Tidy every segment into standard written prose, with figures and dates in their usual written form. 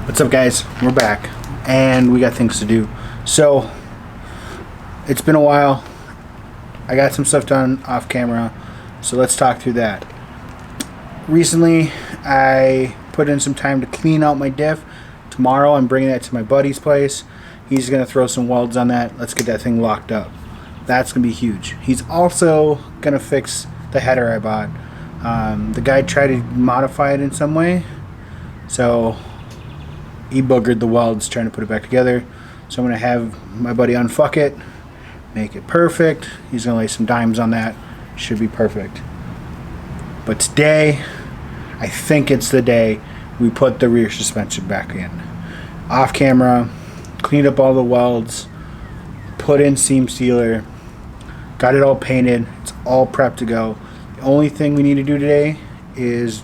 What's up, guys? We're back and we got things to do. So it's been a while. I got some stuff done off camera, so let's talk through that. Recently I put in some time to clean out my diff. Tomorrow I'm bringing that to my buddy's place. He's gonna throw some welds on that. Let's get that thing locked up. That's gonna be huge. He's also gonna fix the header I bought. The guy tried to modify it in some way, so he boogered the welds trying to put it back together. So I'm going to have my buddy unfuck it, make it perfect. He's going to lay some dimes on that. Should be perfect. But today, I think it's the day we put the rear suspension back in. Off camera, cleaned up all the welds, put in seam sealer, got it all painted. It's all prepped to go. The only thing we need to do today is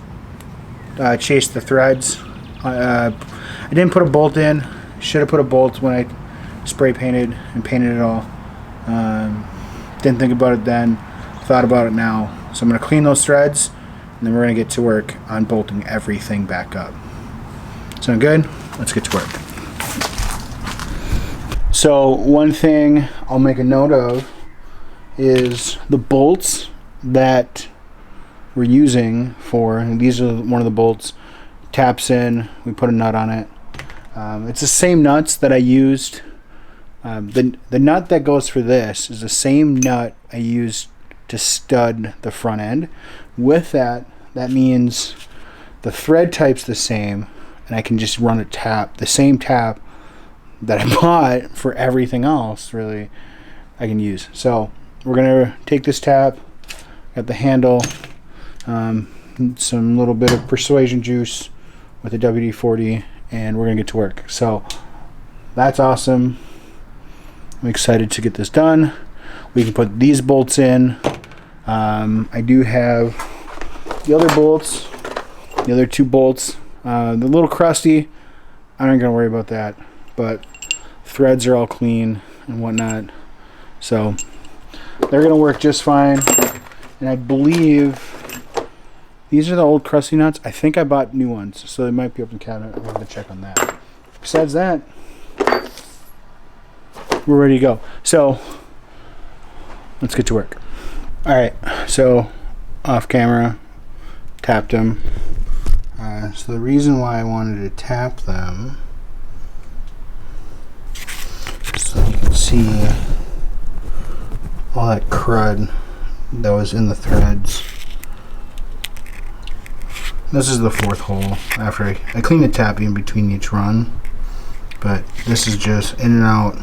chase the threads. I didn't put a bolt in. Should have put a bolt when I spray painted and painted it all. Didn't think about it then. Thought about it now. So I'm going to clean those threads, and then we're going to get to work on bolting everything back up. Sound good? Let's get to work. So one thing I'll make a note of is the bolts that we're using for, and these are one of the bolts. Taps in, we put a nut on it. It's the same nuts that I used. The nut that goes for this is the same nut I used to stud the front end. With that means the thread type's the same, and I can just run a tap, the same tap that I bought for everything else, really, I can use. So we're gonna take this tap, got the handle, some little bit of persuasion juice with a WD-40, and we're gonna get to work. So that's awesome. I'm excited to get this done. We can put these bolts in. I do have the other bolts, the other two bolts. They're a little crusty. I'm not gonna worry about that, but threads are all clean and whatnot, so they're gonna work just fine. And I believe these are the old crusty nuts. I think I bought new ones, so they might be up in the cabinet. I'm going to check on that. Besides that, we're ready to go. So let's get to work. All right, so off camera, tapped them. So the reason why I wanted to tap them, so you can see all that crud that was in the threads. This is the fourth hole after I clean the tapping in between each run, but this is just in and out.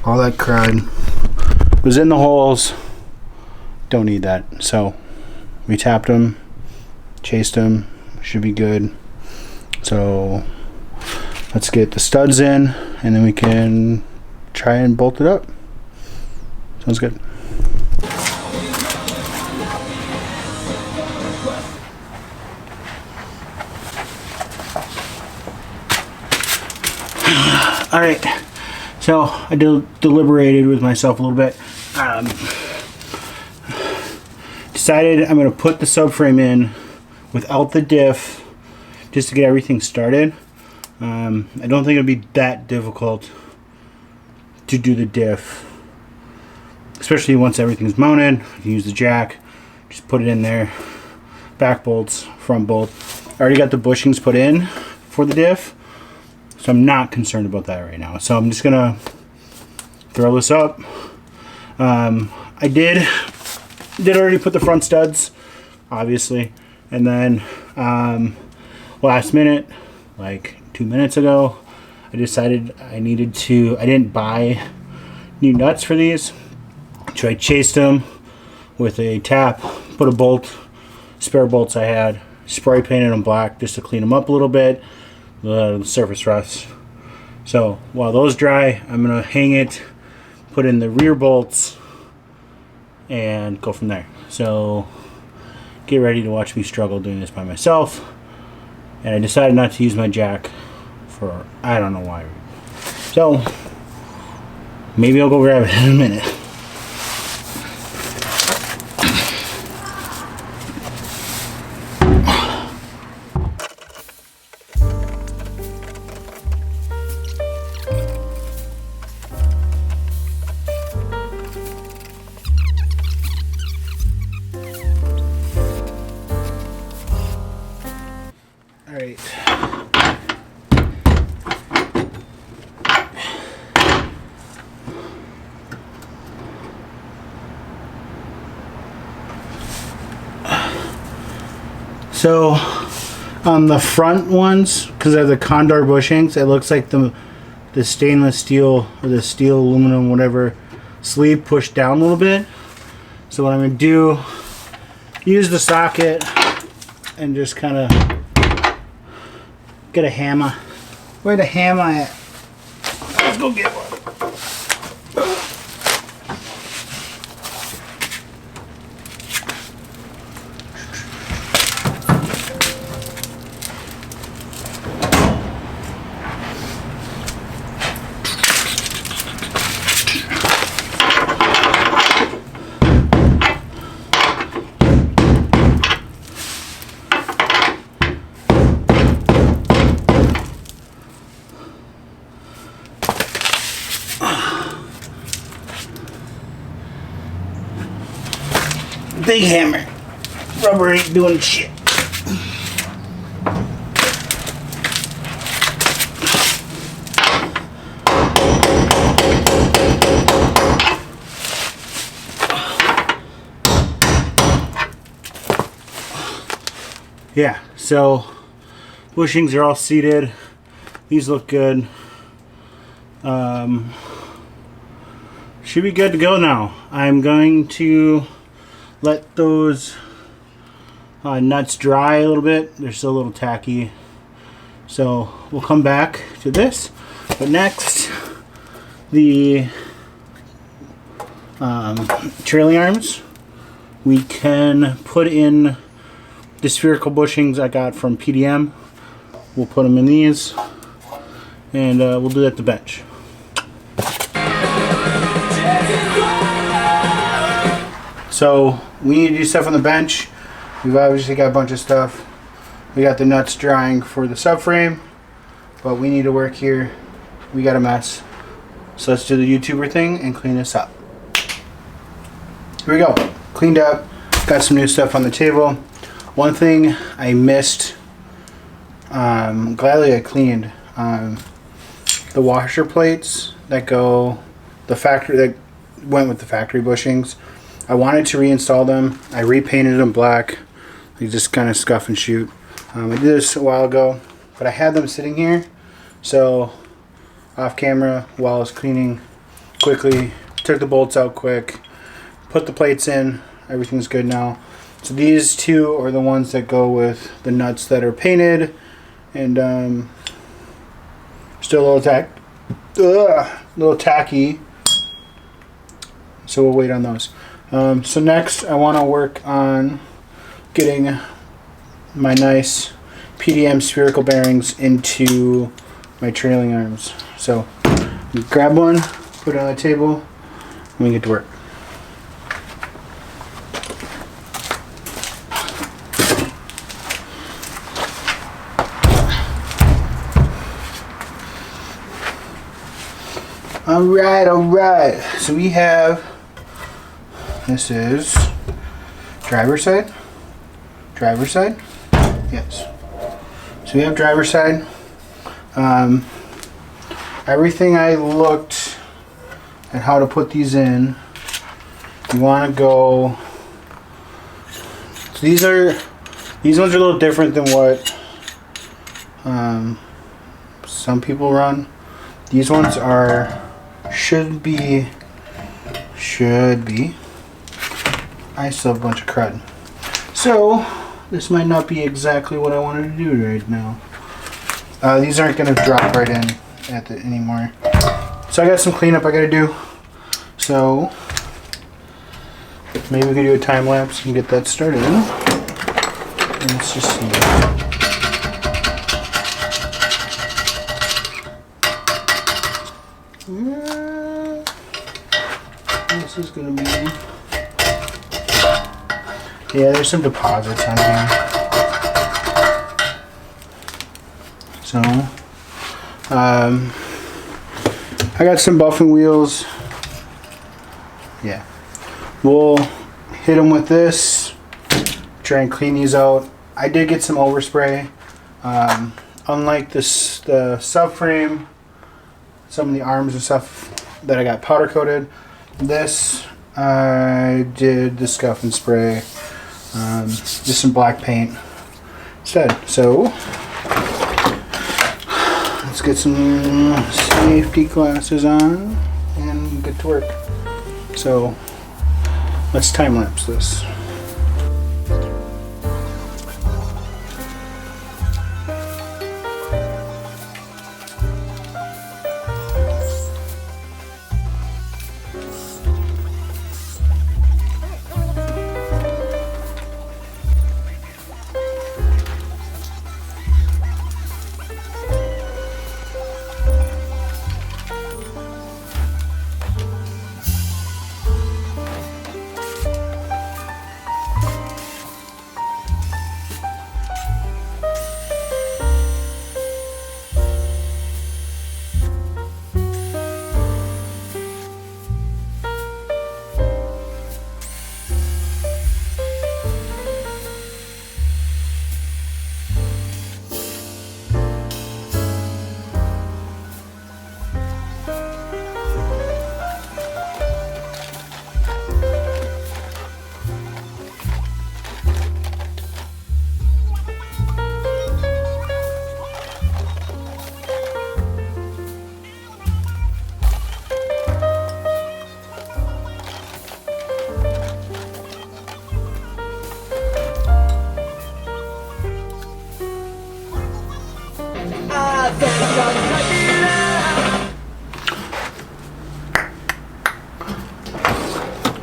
All that crud was in the holes. Don't need that. So we tapped them, chased them, should be good. So let's get the studs in, and then we can try and bolt it up. Sounds good. All right, so I deliberated with myself a little bit. Decided I'm going to put the subframe in without the diff just to get everything started. I don't think it'll be that difficult to do the diff, especially once everything's mounted. You can use the jack, just put it in there. Back bolts, front bolt. I already got the bushings put in for the diff, so I'm not concerned about that right now. So I'm just gonna throw this up. I did already put the front studs, obviously, and then last minute, like 2 minutes ago, I decided I didn't buy new nuts for these, so I chased them with a tap, put a bolt, spare bolts I had, spray painted them black just to clean them up a little bit, the surface rust. So while those dry, I'm gonna hang it, put in the rear bolts, and go from there. So get ready to watch me struggle doing this by myself. And I decided not to use my jack for I don't know why. So maybe I'll go grab it in a minute. So on the front ones, because they're the condor bushings, it looks like the stainless steel or the steel aluminum whatever sleeve pushed down a little bit. So what I'm going to do, use the socket and just kind of get a hammer. Where the hammer at? Let's go get one. Big hammer. Rubber ain't doing shit. Yeah, so bushings are all seated. These look good. Should be good to go now. I'm going to let those nuts dry a little bit. They're still a little tacky. So we'll come back to this. But next, the trailing arms. We can put in the spherical bushings I got from PDM. We'll put them in these. And we'll do that at the bench. So we need to do stuff on the bench. We've obviously got a bunch of stuff. We got the nuts drying for the subframe, but we need to work here. We got a mess. So let's do the YouTuber thing and clean this up. Here we go. Cleaned up. Got some new stuff on the table. One thing I missed, gladly I cleaned, the washer plates that go, that went with the factory bushings. I wanted to reinstall them. I repainted them black. You just kind of scuff and shoot. I did this a while ago, but I had them sitting here. So off camera while I was cleaning, quickly took the bolts out quick, put the plates in. Everything's good now. So these two are the ones that go with the nuts that are painted, and still a little tacky. So we'll wait on those. So next I want to work on getting my nice PDM spherical bearings into my trailing arms. So grab one, put it on the table, and we get to work. Alright. So we have, this is driver's side. Yes. So we have driver's side. Everything I looked at how to put these in, you want to go, so these ones are a little different than what some people run. These ones should be, I still have a bunch of crud. So this might not be exactly what I wanted to do right now. These aren't going to drop right in anymore. So I got some cleanup I got to do. So maybe we can do a time lapse and get that started. Let's just see. This is going to be... Yeah, there's some deposits on here. So, I got some buffing wheels. Yeah. We'll hit them with this. Try and clean these out. I did get some overspray. Unlike this, the subframe, some of the arms and stuff that I got powder coated, this I did the scuff and spray, just some black paint instead. So let's get some safety glasses on and get to work. So let's time lapse this.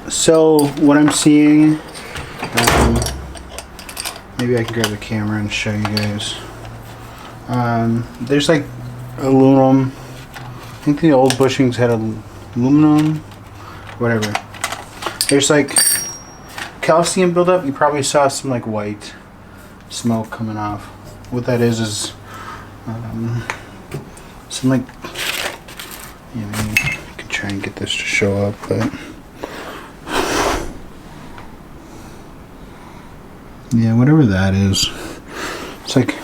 So what I'm seeing, maybe I can grab the camera and show you guys. There's like aluminum. I think the old bushings had aluminum, whatever. There's like calcium buildup. You probably saw some like white smoke coming off. What that is some like, you know, I can try and get this to show up, but yeah, whatever that is. It's like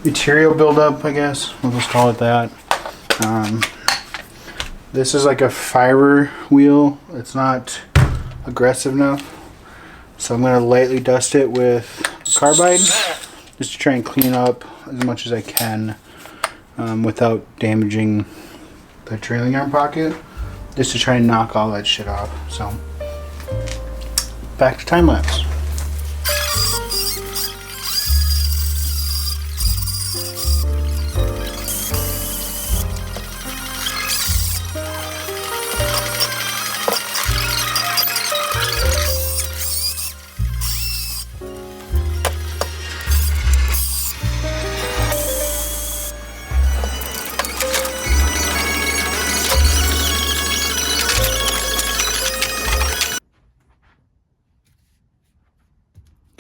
material buildup, I guess. We'll just call it that. This is like a fiber wheel. It's not aggressive enough. So I'm going to lightly dust it with carbide just to try and clean up as much as I can without damaging the trailing arm pocket. Just to try and knock all that shit off. So back to time lapse.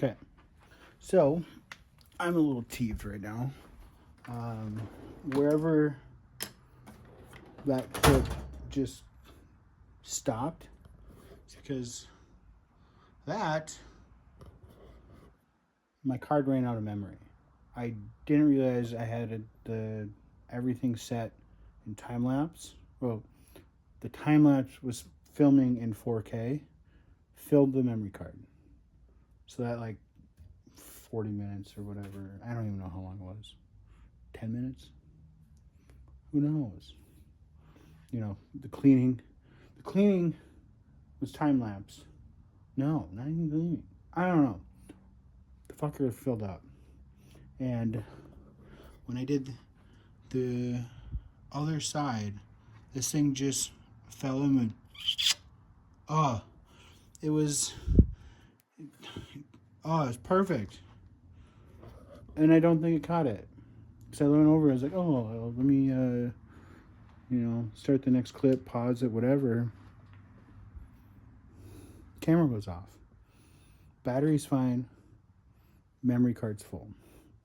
Okay, so I'm a little teeved right now. Wherever that clip just stopped, it's because my card ran out of memory. I didn't realize I had everything set in time lapse. Well, the time lapse was filming in 4K, filled the memory card. So that like 40 minutes or whatever. I don't even know how long it was. 10 minutes? Who knows? You know, the cleaning was time lapse. No, not even cleaning. I don't know. The fucker filled up. And when I did the other side, this thing just fell in and it was perfect. And I don't think it caught it. So I went over, I was like, oh, let me, start the next clip, pause it, whatever. Camera goes off. Battery's fine. Memory card's full.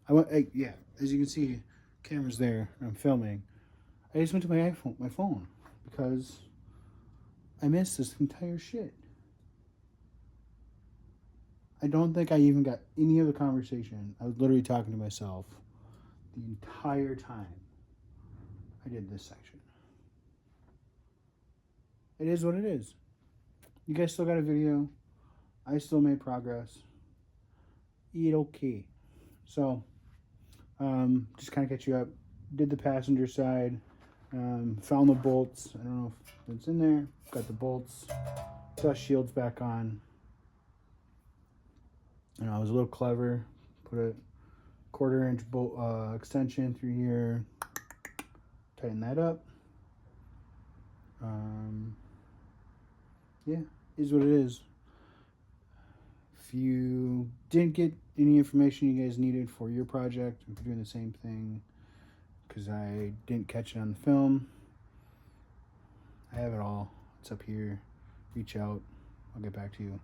As you can see, camera's there. I'm filming. I just went to my phone, because I missed this entire shit. I don't think I even got any of the conversation. I was literally talking to myself the entire time I did this section. It is what it is. You guys still got a video. I still made progress. Eat okay. So, just kind of catch you up. Did the passenger side. Found the bolts. I don't know if it's in there. Got the bolts. Dust shields back on. And I was a little clever. Put a 1/4 inch bolt extension through here. Tighten that up. Yeah, is what it is. If you didn't get any information you guys needed for your project, if you're doing the same thing, because I didn't catch it on the film, I have it all. It's up here. Reach out. I'll get back to you.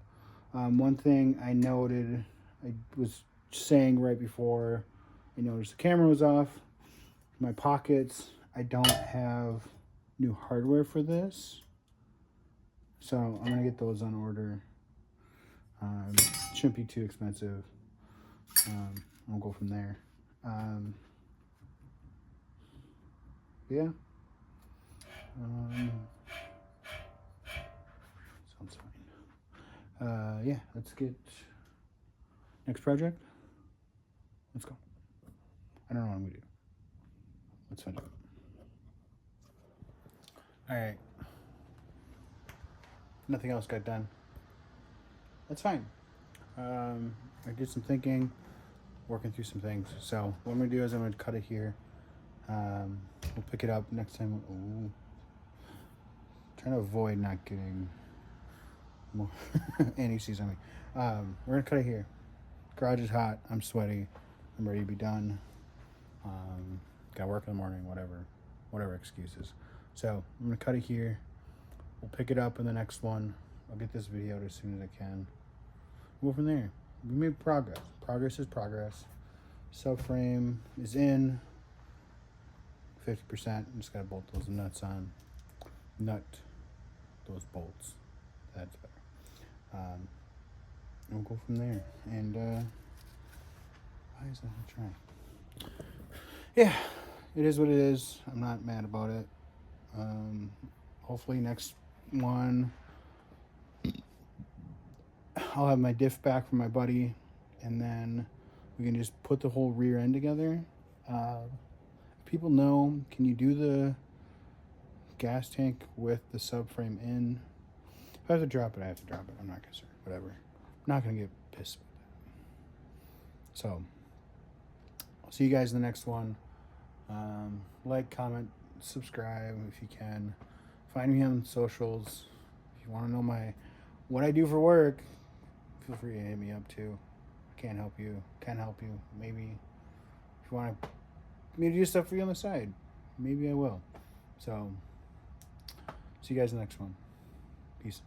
One thing I noted, I was saying right before I noticed the camera was off, my pockets, I don't have new hardware for this. So I'm going to get those on order. Shouldn't be too expensive. I'll go from there. Yeah. Sounds fine. Yeah, let's get next project. Let's go. I don't know what I'm going to do. Let's find out. All right. Nothing else got done. That's fine. I did some thinking, working through some things. So what I'm gonna do is I'm gonna cut it here. We'll pick it up next time. Ooh. Trying to avoid not getting more NECs on me. We're gonna cut it here. Garage is hot. I'm sweaty. I'm ready to be done. Got work in the morning. Whatever excuses. So I'm gonna cut it here. We'll pick it up in the next one. I'll get this video out as soon as I can. We'll go from there. We made progress. Progress is progress. Subframe is in 50%. I'm just gotta bolt those nuts on. Nut those bolts. That's better. We'll go from there. And why is that not trying? Yeah, it is what it is. I'm not mad about it. Hopefully next one I'll have my diff back from my buddy, and then we can just put the whole rear end together. People know, can you do the gas tank with the subframe in? If I have to drop it, I have to drop it. I'm not concerned. Whatever. I'm not gonna get pissed with that. So I'll see you guys in the next one. Like, comment, subscribe if you can. Find me on socials. If you want to know what I do for work, feel free to hit me up too. I can't help you. Maybe if you want me to do stuff for you on the side, maybe I will. So see you guys in the next one. Peace.